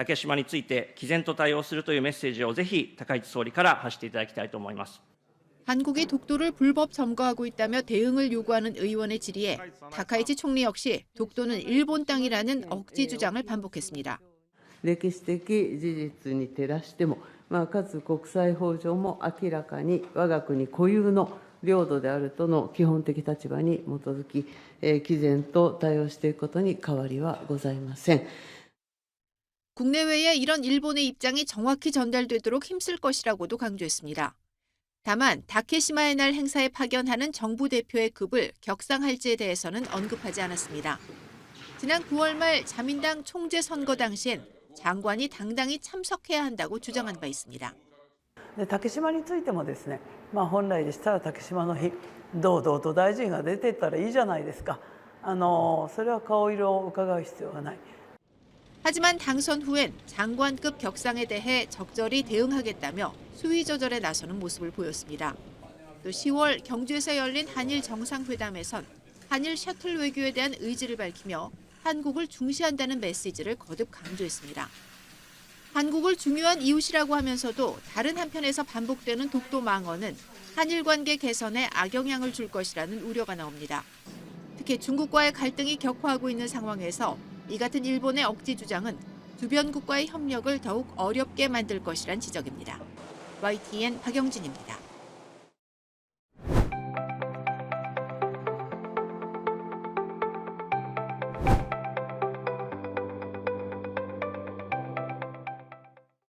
竹島について毅然と対応するというメッセージをぜひ高市総理から発していただきたいと思います。 한국이 독도를 불법 점거하고 있다며 대응을 요구하는 의원의 질의에 다카이치 총리 역시 독도는 일본 땅이라는 억지 주장을 반복했습니다. 歴史的事実に照らしても、かつ国際法上も明らかに我が国固有の領土であるとの基本的立場に基づき、毅然と対応していくことに変わりはございません。 국내외에 이런 일본의 입장이 정확히 전달되도록 힘쓸 것이라고도 강조했습니다. 다만 다케시마의 날 행사에 파견하는 정부 대표의 급을 격상할지에 대해서는 언급하지 않았습니다. 지난 9월 말 자민당 총재 선거 당시엔 장관이 당당히 참석해야 한다고 주장한 바 있습니다. 竹島についてもですね、本来でしたら竹島の日、堂々と大臣が出ていったらいいじゃないですか。それは顔色を伺う必要はない。 하지만 당선 후엔 장관급 격상에 대해 적절히 대응하겠다며 수위 조절에 나서는 모습을 보였습니다. 또 10월 경주에서 열린 한일 정상회담에선 한일 셔틀 외교에 대한 의지를 밝히며 한국을 중시한다는 메시지를 거듭 강조했습니다. 한국을 중요한 이웃이라고 하면서도 다른 한편에서 반복되는 독도 망언은 한일 관계 개선에 악영향을 줄 것이라는 우려가 나옵니다. 특히 중국과의 갈등이 격화하고 있는 상황에서 이 같은 일본의 억지 주장은 주변국과의 협력을 더욱 어렵게 만들 것이란 지적입니다. YTN 박영진입니다.